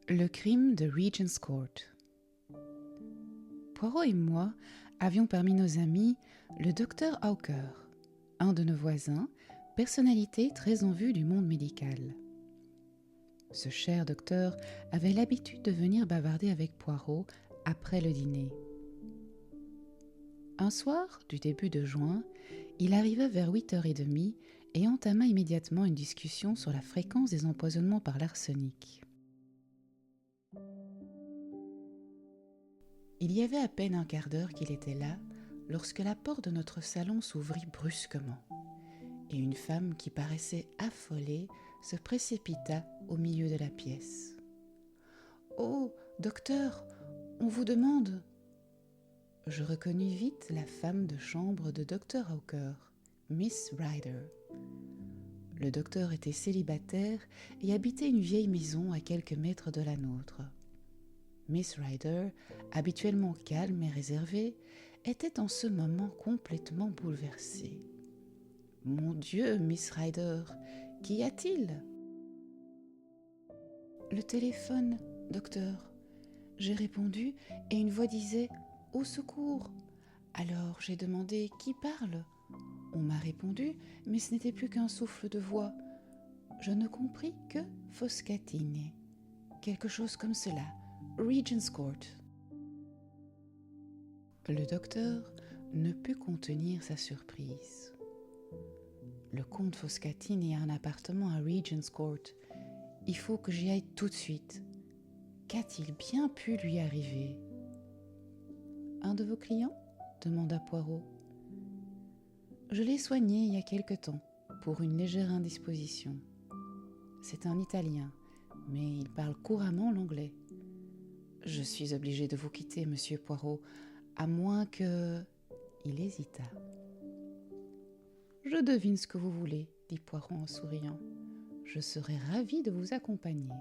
Le crime de Regent's Court. Poirot et moi avions parmi nos amis le docteur Hawker, un de nos voisins, personnalité très en vue du monde médical. Ce cher docteur avait l'habitude de venir bavarder avec Poirot après le dîner. Un soir, du début de juin, il arriva vers 8h30 et entama immédiatement une discussion sur la fréquence des empoisonnements par l'arsenic. Il y avait à peine un quart d'heure qu'il était là, lorsque la porte de notre salon s'ouvrit brusquement, et une femme qui paraissait affolée se précipita au milieu de la pièce. « Oh, docteur, on vous demande !» Je reconnus vite la femme de chambre de Dr. Hawker, Miss Rider. Le docteur était célibataire et habitait une vieille maison à quelques mètres de la nôtre. Miss Rider, habituellement calme et réservée, était en ce moment complètement bouleversée. « Mon Dieu, Miss Rider, qu'y a-t-il » ? « Le téléphone, docteur. » J'ai répondu et une voix disait « Au secours !» Alors j'ai demandé « Qui parle ?» On m'a répondu, mais ce n'était plus qu'un souffle de voix. Je ne compris que Foscatini. Quelque chose comme cela. Regent's Court. Le docteur ne put contenir sa surprise. Le comte Foscatini a un appartement à Regent's Court. Il faut que j'y aille tout de suite. Qu'a-t-il bien pu lui arriver ? Un de vos clients ? Demanda Poirot. Je l'ai soigné il y a quelque temps, pour une légère indisposition. C'est un Italien, mais il parle couramment l'anglais. Je suis obligé de vous quitter, monsieur Poirot, à moins que... Il hésita. Je devine ce que vous voulez, dit Poirot en souriant. Je serai ravi de vous accompagner.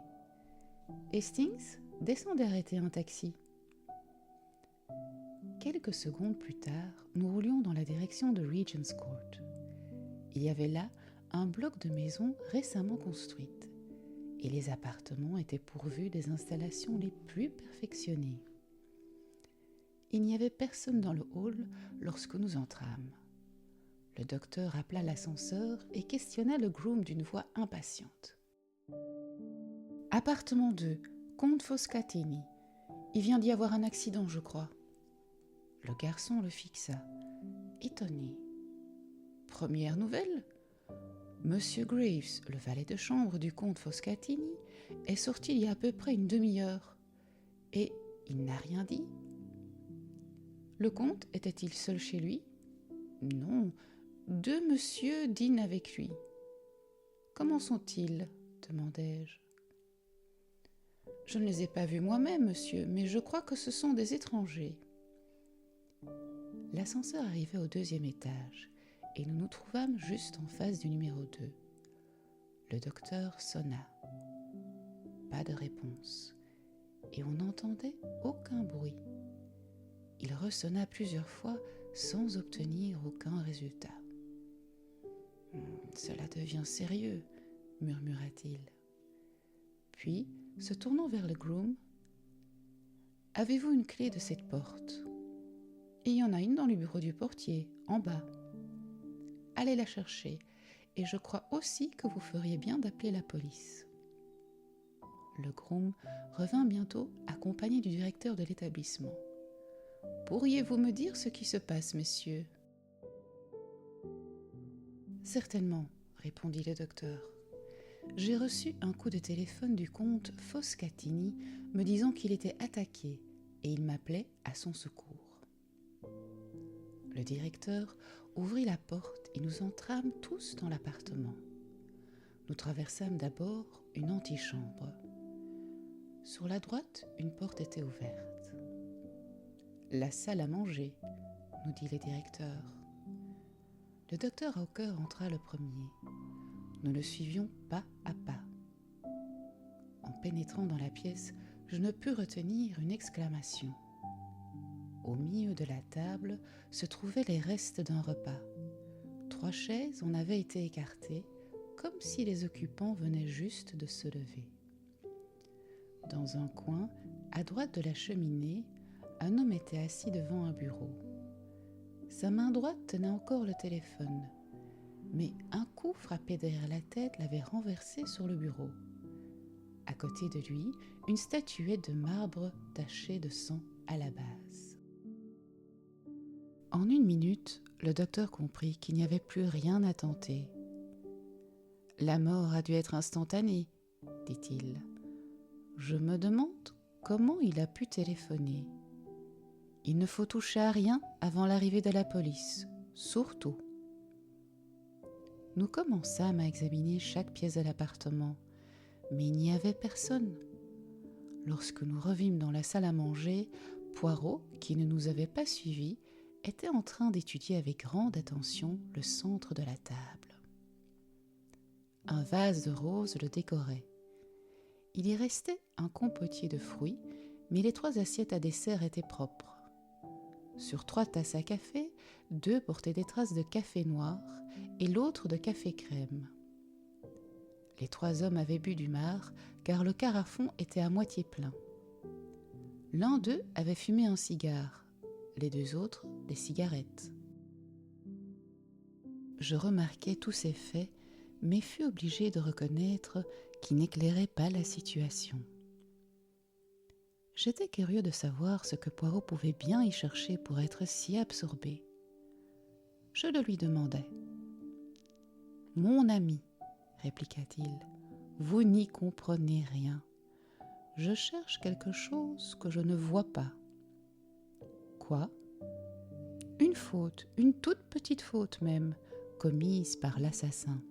Hastings, descendez arrêter un taxi. Quelques secondes plus tard, nous roulions dans la direction de Regent's Court. Il y avait là un bloc de maisons récemment construites, et les appartements étaient pourvus des installations les plus perfectionnées. Il n'y avait personne dans le hall lorsque nous entrâmes. Le docteur appela l'ascenseur et questionna le groom d'une voix impatiente. « Appartement 2, comte Foscatini. Il vient d'y avoir un accident, je crois. » Le garçon le fixa, étonné. « Première nouvelle ? Monsieur Graves, le valet de chambre du comte Foscatini, est sorti il y a à peu près une demi-heure. Et il n'a rien dit. Le comte était-il seul chez lui ? Non, 2 messieurs dînent avec lui. Comment sont-ils ? Demandai-je. Je ne les ai pas vus moi-même, monsieur, mais je crois que ce sont des étrangers. L'ascenseur arrivait au 2e étage et nous nous trouvâmes juste en face du numéro 2. Le docteur sonna. Pas de réponse et on n'entendait aucun bruit. Il ressonna plusieurs fois sans obtenir aucun résultat. « Cela devient sérieux, » murmura-t-il. Puis, se tournant vers le groom, « Avez-vous une clé de cette porte ? Il y en a une dans le bureau du portier, en bas. Allez la chercher, et je crois aussi que vous feriez bien d'appeler la police. » Le groom revint bientôt accompagné du directeur de l'établissement. « Pourriez-vous me dire ce qui se passe, messieurs ? » « Certainement, » répondit le docteur. « J'ai reçu un coup de téléphone du comte Foscatini me disant qu'il était attaqué et il m'appelait à son secours. » Le directeur ouvrit la porte et nous entrâmes tous dans l'appartement. Nous traversâmes d'abord une antichambre. Sur la droite, une porte était ouverte. « La salle à manger, » nous dit le directeur. Le docteur Hawker entra le premier. Nous le suivions pas à pas. En pénétrant dans la pièce, je ne pus retenir une exclamation. Au milieu de la table se trouvaient les restes d'un repas. 3 chaises en avaient été écartées, comme si les occupants venaient juste de se lever. Dans un coin, à droite de la cheminée, un homme était assis devant un bureau. Sa main droite tenait encore le téléphone, mais un coup frappé derrière la tête l'avait renversé sur le bureau. À côté de lui, une statuette de marbre tachée de sang à la base. En 1 minute, le docteur comprit qu'il n'y avait plus rien à tenter. « La mort a dû être instantanée, dit-il. Je me demande comment il a pu téléphoner. Il ne faut toucher à rien avant l'arrivée de la police, surtout. » Nous commençâmes à examiner chaque pièce de l'appartement, mais il n'y avait personne. Lorsque nous revîmes dans la salle à manger, Poirot, qui ne nous avait pas suivis, était en train d'étudier avec grande attention le centre de la table. Un vase de roses le décorait. Il y restait un compotier de fruits, mais les 3 assiettes à dessert étaient propres. Sur 3 tasses à café, 2 portaient des traces de café noir et l'autre de café crème. Les 3 hommes avaient bu du marc, car le carafon était à moitié plein. L'un d'eux avait fumé un cigare, les 2 autres des cigarettes. Je remarquai tous ces faits, mais fus obligé de reconnaître qu'ils n'éclairaient pas la situation. J'étais curieux de savoir ce que Poirot pouvait bien y chercher pour être si absorbé. Je le lui demandai. « Mon ami, répliqua-t-il, vous n'y comprenez rien. Je cherche quelque chose que je ne vois pas. » Quoi ? Une faute, une toute petite faute même, commise par l'assassin.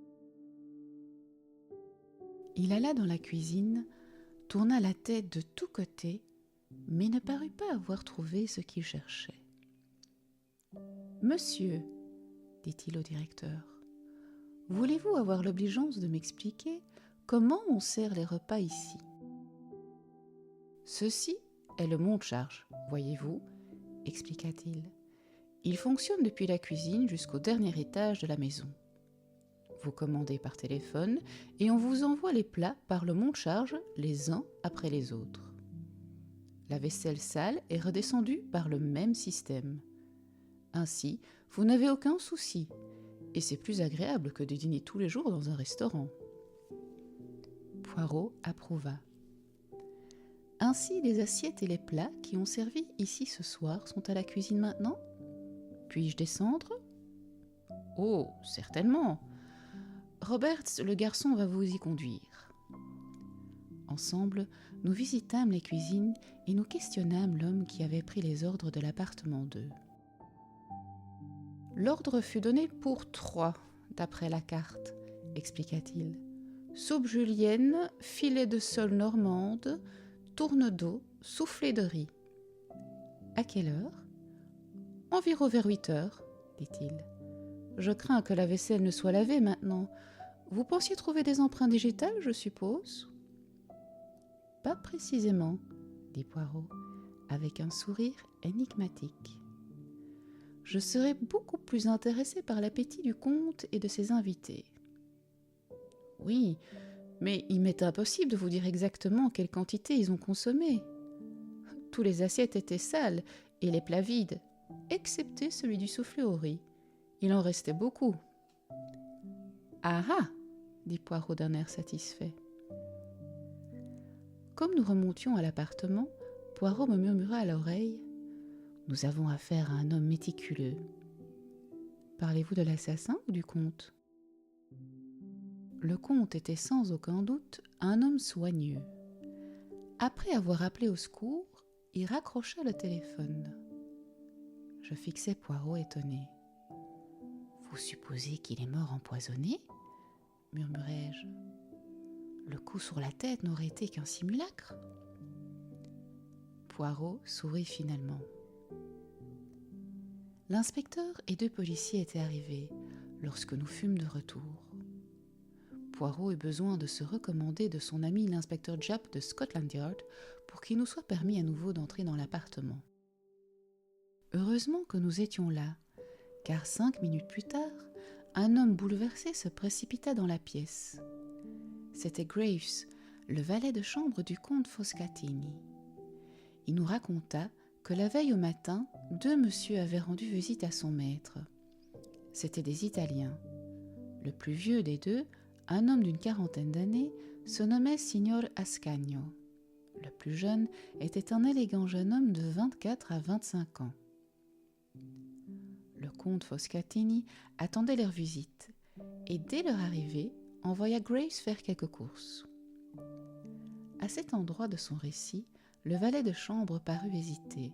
Il alla dans la cuisine, tourna la tête de tous côtés, mais ne parut pas avoir trouvé ce qu'il cherchait. « Monsieur, dit-il au directeur, voulez-vous avoir l'obligeance de m'expliquer comment on sert les repas ici ? Ceci est le monte-charge, voyez-vous, expliqua-t-il. Il fonctionne depuis la cuisine jusqu'au dernier étage de la maison. Vous commandez par téléphone et on vous envoie les plats par le monte-charge les uns après les autres. La vaisselle sale est redescendue par le même système. Ainsi, vous n'avez aucun souci, et c'est plus agréable que de dîner tous les jours dans un restaurant. Poirot approuva. Ainsi, les assiettes et les plats qui ont servi ici ce soir sont à la cuisine maintenant ? Puis-je descendre ? Oh, certainement. Roberts, le garçon, va vous y conduire. Ensemble, nous visitâmes les cuisines et nous questionnâmes l'homme qui avait pris les ordres de l'appartement 2. L'ordre fut donné pour 3, d'après la carte, expliqua-t-il. Soupe julienne, filet de sole normande, tourne d'eau, soufflé de riz. À quelle heure ? Environ vers 8 heures, dit-il. Je crains que la vaisselle ne soit lavée maintenant. Vous pensiez trouver des empreintes digitales, je suppose ? Pas précisément, dit Poirot, avec un sourire énigmatique. Je serais beaucoup plus intéressé par l'appétit du comte et de ses invités. Oui, mais il m'est impossible de vous dire exactement quelle quantité ils ont consommé. Tous les assiettes étaient sales et les plats vides, excepté celui du soufflé au riz. Il en restait beaucoup. Ah ah, dit Poirot d'un air satisfait. Comme nous remontions à l'appartement, Poirot me murmura à l'oreille « Nous avons affaire à un homme méticuleux. » Parlez-vous de l'assassin ou du comte ? Le comte était sans aucun doute un homme soigneux. Après avoir appelé au secours, il raccrocha le téléphone. Je fixai Poirot étonné. « Vous supposez qu'il est mort empoisonné ?» murmurai-je. « Le coup sur la tête n'aurait été qu'un simulacre. » Poirot sourit finalement. L'inspecteur et 2 policiers étaient arrivés lorsque nous fûmes de retour. Poirot eut besoin de se recommander de son ami l'inspecteur Japp de Scotland Yard pour qu'il nous soit permis à nouveau d'entrer dans l'appartement. Heureusement que nous étions là, car 5 minutes plus tard, un homme bouleversé se précipita dans la pièce. C'était Graves, le valet de chambre du comte Foscatini. Il nous raconta que la veille au matin, 2 messieurs avaient rendu visite à son maître. C'étaient des Italiens. Le plus vieux des deux, un homme d'une 40aine d'années, se nommait Signor Ascanio. Le plus jeune était un élégant jeune homme de 24 à 25 ans. Le comte Foscatini attendait leur visite et dès leur arrivée, envoya Graves faire quelques courses. À cet endroit de son récit, le valet de chambre parut hésiter.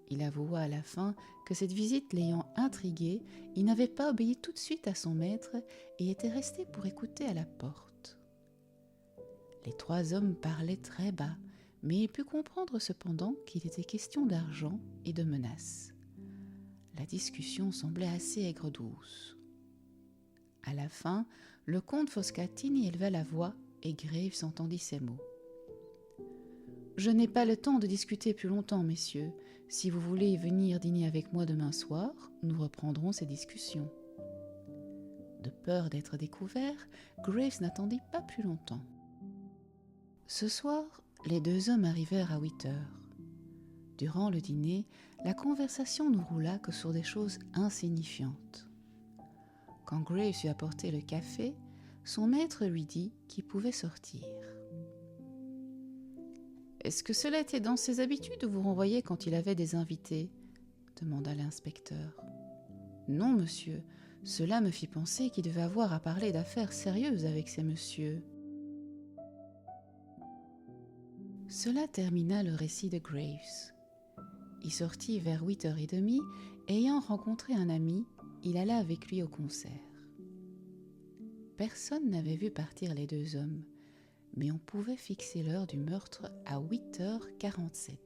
Il avoua à la fin que cette visite l'ayant intrigué, il n'avait pas obéi tout de suite à son maître et était resté pour écouter à la porte. Les 3 hommes parlaient très bas, mais il put comprendre cependant qu'il était question d'argent et de menaces. La discussion semblait assez aigre-douce. À la fin, le comte Foscatini éleva la voix et Graves entendit ces mots. « Je n'ai pas le temps de discuter plus longtemps, messieurs. Si vous voulez venir dîner avec moi demain soir, nous reprendrons ces discussions. » De peur d'être découvert, Graves n'attendit pas plus longtemps. Ce soir, les 2 hommes arrivèrent à 8 heures. Durant le dîner, la conversation ne roula que sur des choses insignifiantes. Quand Graves eut apporté le café, son maître lui dit qu'il pouvait sortir. « Est-ce que cela était dans ses habitudes de vous renvoyer quand il avait des invités ?» demanda l'inspecteur. « Non, monsieur, cela me fit penser qu'il devait avoir à parler d'affaires sérieuses avec ces messieurs. » Cela termina le récit de Graves. Il sortit vers 8h30 et ayant rencontré un ami, il alla avec lui au concert. Personne n'avait vu partir les 2 hommes, mais on pouvait fixer l'heure du meurtre à 8h47.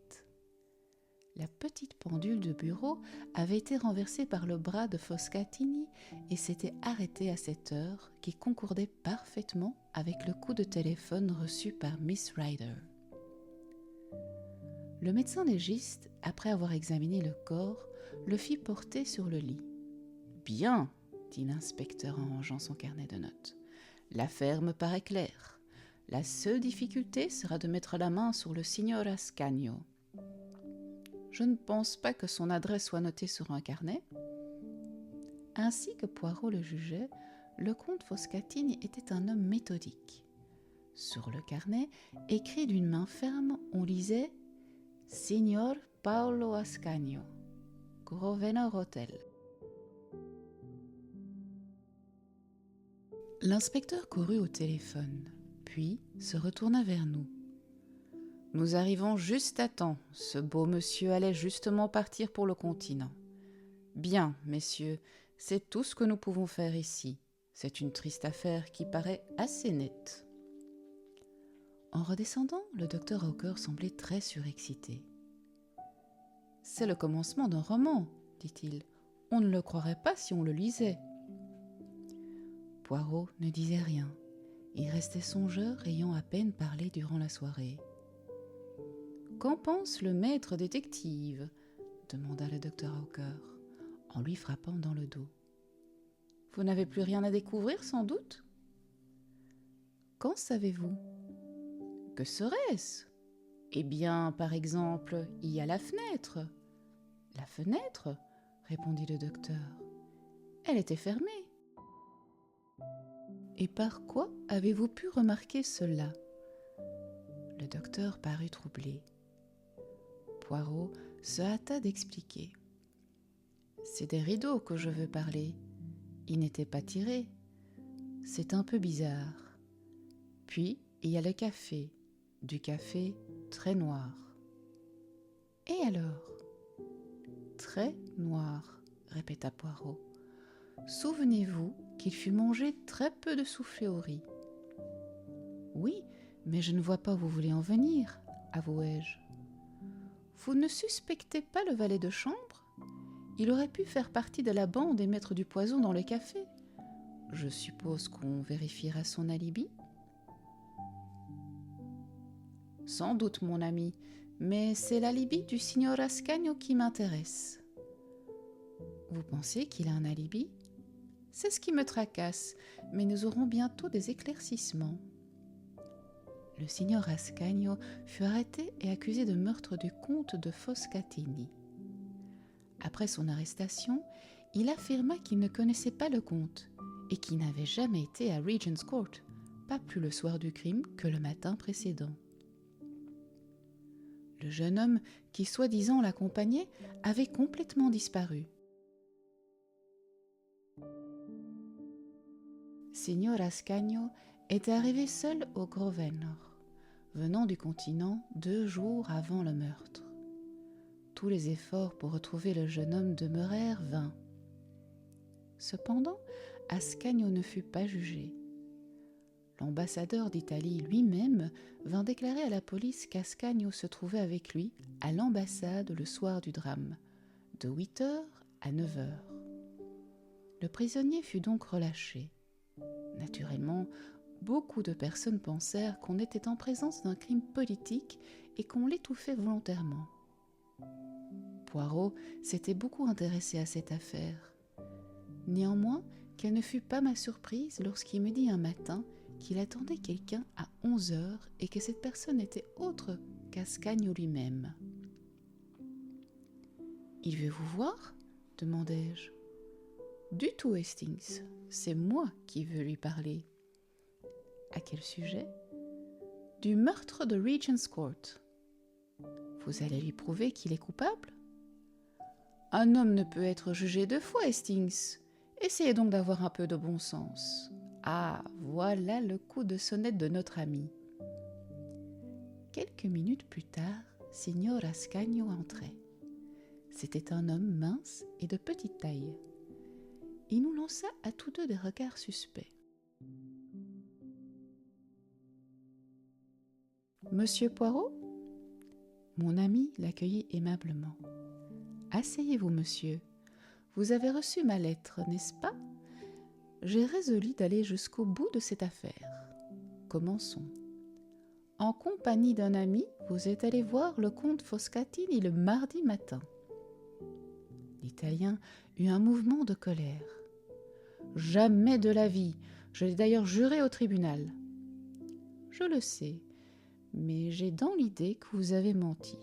La petite pendule de bureau avait été renversée par le bras de Foscatini et s'était arrêtée à cette heure qui concordait parfaitement avec le coup de téléphone reçu par Miss Ryder. Le médecin légiste, après avoir examiné le corps, le fit porter sur le lit. « Bien, » dit l'inspecteur en rangeant son carnet de notes. « L'affaire me paraît claire. La seule difficulté sera de mettre la main sur le signor Ascanio. Je ne pense pas que son adresse soit notée sur un carnet. » Ainsi que Poirot le jugeait, le comte Foscatini était un homme méthodique. Sur le carnet, écrit d'une main ferme, on lisait « Signor Paolo Ascanio, Grosvenor Hotel ». L'inspecteur courut au téléphone, puis se retourna vers nous. « Nous arrivons juste à temps, ce beau monsieur allait justement partir pour le continent. Bien, messieurs, c'est tout ce que nous pouvons faire ici. C'est une triste affaire qui paraît assez nette. » En redescendant, le docteur Hawker semblait très surexcité. « C'est le commencement d'un roman, dit-il. On ne le croirait pas si on le lisait. » Poirot ne disait rien. Il restait songeur, ayant à peine parlé durant la soirée. « Qu'en pense le maître détective ?» demanda le docteur Hawker, en lui frappant dans le dos. « Vous n'avez plus rien à découvrir, sans doute ?»« Qu'en savez-vous ?»« Que serait-ce ? Eh bien, par exemple, il y a la fenêtre. »« La fenêtre ?» répondit le docteur. « Elle était fermée. » « Et par quoi avez-vous pu remarquer cela ?» Le docteur parut troublé. Poirot se hâta d'expliquer. « C'est des rideaux que je veux parler. Ils n'étaient pas tirés. C'est un peu bizarre. Puis, il y a le café. Du café très noir. »« Et alors ?»« Très noir, » répéta Poirot. « Souvenez-vous qu'il fut mangé très peu de soufflé au riz. »« Oui, mais je ne vois pas où vous voulez en venir, avouai-je. »« Vous ne suspectez pas le valet de chambre ? Il aurait pu faire partie de la bande et mettre du poison dans le café. Je suppose qu'on vérifiera son alibi ? » ?»« Sans doute, mon ami, mais c'est l'alibi du signor Ascanio qui m'intéresse. »« Vous pensez qu'il a un alibi ? C'est ce qui me tracasse, mais nous aurons bientôt des éclaircissements. » le signor Ascanio fut arrêté et accusé de meurtre du comte de Foscatini. Après son arrestation, il affirma qu'il ne connaissait pas le comte et qu'il n'avait jamais été à Regent's Court, pas plus le soir du crime que le matin précédent. Le jeune homme qui soi-disant l'accompagnait avait complètement disparu. Signor Ascanio était arrivé seul au Grosvenor, venant du continent 2 jours avant le meurtre. Tous les efforts pour retrouver le jeune homme demeurèrent vains. Cependant, Ascanio ne fut pas jugé. L'ambassadeur d'Italie lui-même vint déclarer à la police qu'Ascanio se trouvait avec lui à l'ambassade le soir du drame, de 8h à 9h. Le prisonnier fut donc relâché. Naturellement, beaucoup de personnes pensèrent qu'on était en présence d'un crime politique et qu'on l'étouffait volontairement. Poirot s'était beaucoup intéressé à cette affaire. Néanmoins, quelle ne fut pas ma surprise lorsqu'il me dit un matin qu'il attendait quelqu'un à 11h et que cette personne n'était autre qu'Ascanio lui-même. « Il veut vous voir ?» demandai-je. « Du tout, Hastings, c'est moi qui veux lui parler. »« À quel sujet ?»« Du meurtre de Regent's Court. »« Vous allez lui prouver qu'il est coupable ?»« Un homme ne peut être jugé 2 fois, Hastings. Essayez donc d'avoir un peu de bon sens. » Ah, voilà le coup de sonnette de notre ami. Quelques minutes plus tard, Signor Ascanio entrait. C'était un homme mince et de petite taille. Il nous lança à tous deux des regards suspects. « Monsieur Poirot ?» Mon ami l'accueillit aimablement. « Asseyez-vous, monsieur. Vous avez reçu ma lettre, n'est-ce pas ? J'ai résolu d'aller jusqu'au bout de cette affaire. Commençons. En compagnie d'un ami, vous êtes allé voir le comte Foscatini le mardi matin. » L'Italien eut un mouvement de colère. « Jamais de la vie. Je l'ai d'ailleurs juré au tribunal. »« Je le sais, mais j'ai dans l'idée que vous avez menti. »«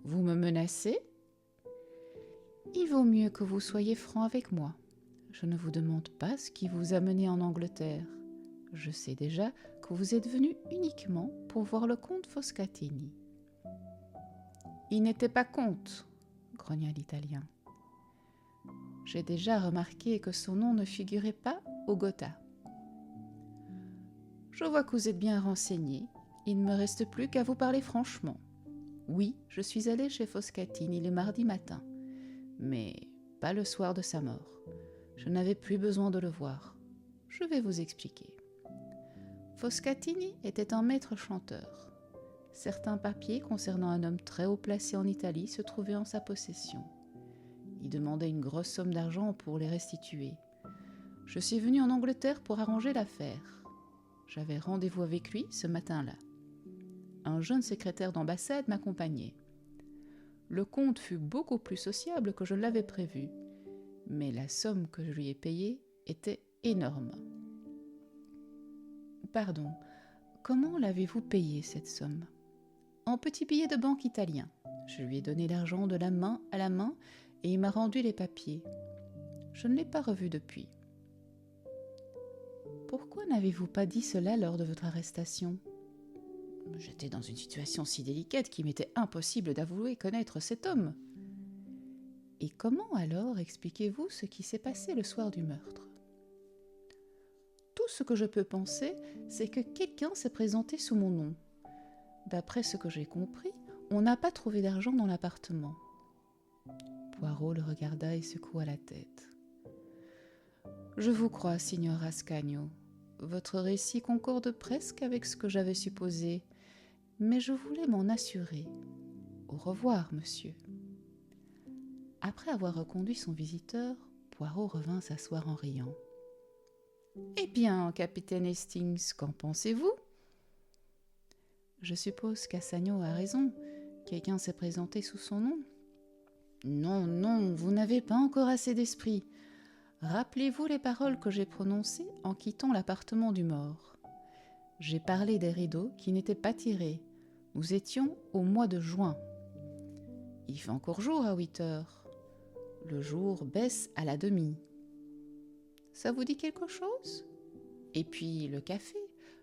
Vous me menacez ? » ?»« Il vaut mieux que vous soyez franc avec moi. Je ne vous demande pas ce qui vous a mené en Angleterre. Je sais déjà que vous êtes venu uniquement pour voir le comte Foscatini. »« Il n'était pas comte, » grogna l'Italien. « J'ai déjà remarqué que son nom ne figurait pas au Gotha. »« Je vois que vous êtes bien renseigné. Il ne me reste plus qu'à vous parler franchement. Oui, je suis allé chez Foscatini le mardi matin, mais pas le soir de sa mort. Je n'avais plus besoin de le voir. Je vais vous expliquer. Foscatini était un maître chanteur. Certains papiers concernant un homme très haut placé en Italie se trouvaient en sa possession. Il demandait une grosse somme d'argent pour les restituer. Je suis venu en Angleterre pour arranger l'affaire. J'avais rendez-vous avec lui ce matin-là. Un jeune secrétaire d'ambassade m'accompagnait. Le comte fut beaucoup plus sociable que je ne l'avais prévu, mais la somme que je lui ai payée était énorme. Pardon, comment l'avez-vous payée, cette somme ? En petits billets de banque italiens. Je lui ai donné l'argent de la main à la main et il m'a rendu les papiers. Je ne l'ai pas revu depuis. Pourquoi n'avez-vous pas dit cela lors de votre arrestation ? J'étais dans une situation si délicate qu'il m'était impossible d'avouer connaître cet homme. Et comment alors expliquez-vous ce qui s'est passé le soir du meurtre ? Tout ce que je peux penser, c'est que quelqu'un s'est présenté sous mon nom. D'après ce que j'ai compris, on n'a pas trouvé d'argent dans l'appartement. Poirot le regarda et secoua la tête. « Je vous crois, signor Ascanio. Votre récit concorde presque avec ce que j'avais supposé, mais je voulais m'en assurer. Au revoir, monsieur. » Après avoir reconduit son visiteur, Poirot revint s'asseoir en riant. « Eh bien, capitaine Hastings, qu'en pensez-vous ? » « Je suppose qu'Ascanio a raison. Quelqu'un s'est présenté sous son nom. »« Non, vous n'avez pas encore assez d'esprit. Rappelez-vous les paroles que j'ai prononcées en quittant l'appartement du mort. J'ai parlé des rideaux qui n'étaient pas tirés. Nous étions au mois de juin. Il fait encore jour à 8 heures. Le jour baisse à la demi. Ça vous dit quelque chose ? Et puis le café,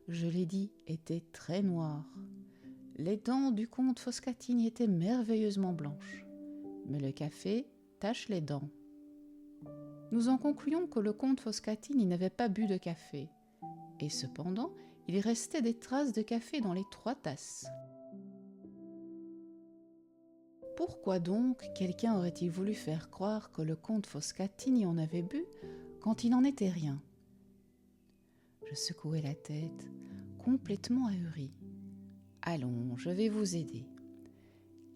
je l'ai dit, était très noir. Les dents du comte Foscatini étaient merveilleusement blanches, mais le café tache les dents. Nous en concluons que le comte Foscatini n'avait pas bu de café, et cependant, il restait des traces de café dans les 3 tasses. Pourquoi donc quelqu'un aurait-il voulu faire croire que le comte Foscatini en avait bu quand il n'en était rien ? Je secouai la tête, complètement ahuri. Allons, je vais vous aider.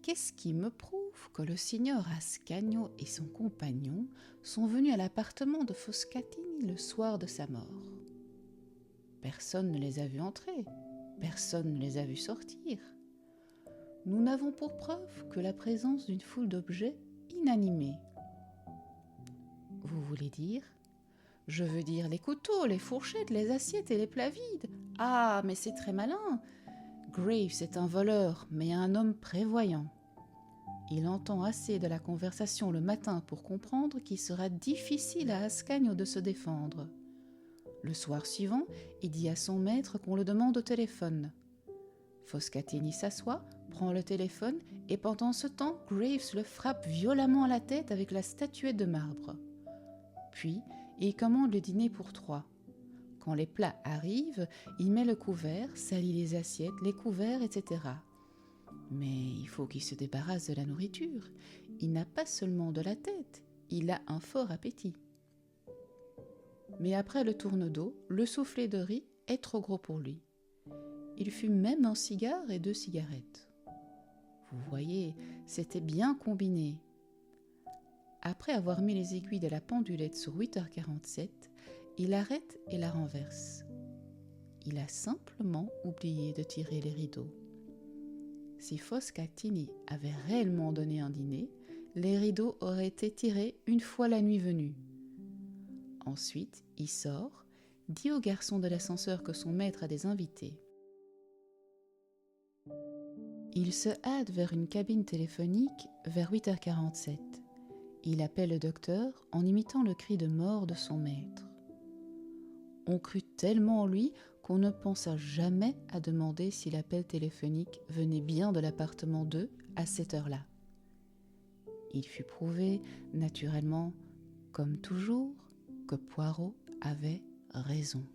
Qu'est-ce qui me prouve que le signor Ascanio et son compagnon sont venus à l'appartement de Foscatini le soir de sa mort ? Personne ne les a vus entrer, personne ne les a vus sortir. Nous n'avons pour preuve que la présence d'une foule d'objets inanimés. Vous voulez dire ? Je veux dire les couteaux, les fourchettes, les assiettes et les plats vides. Ah, mais c'est très malin. Graves est un voleur, mais un homme prévoyant. Il entend assez de la conversation le matin pour comprendre qu'il sera difficile à Ascanio de se défendre. Le soir suivant, il dit à son maître qu'on le demande au téléphone. Foscatini s'assoit, prend le téléphone et pendant ce temps, Graves le frappe violemment à la tête avec la statuette de marbre. Puis, il commande le dîner pour 3. Quand les plats arrivent, il met le couvert, salit les assiettes, les couverts, etc. Mais il faut qu'il se débarrasse de la nourriture. Il n'a pas seulement de la tête, il a un fort appétit. Mais après le tourne-dos, le soufflet de riz est trop gros pour lui. Il fume même un cigare et 2 cigarettes. Vous voyez, c'était bien combiné. Après avoir mis les aiguilles de la pendulette sur 8h47, il arrête et la renverse. Il a simplement oublié de tirer les rideaux. Si Foscatini avait réellement donné un dîner, les rideaux auraient été tirés une fois la nuit venue. Ensuite, il sort, dit au garçon de l'ascenseur que son maître a des invités. Il se hâte vers une cabine téléphonique vers 8h47. Il appelle le docteur en imitant le cri de mort de son maître. On crut tellement en lui qu'on ne pensa jamais à demander si l'appel téléphonique venait bien de l'appartement 2 à cette heure-là. Il fut prouvé, naturellement, comme toujours, que Poirot avait raison.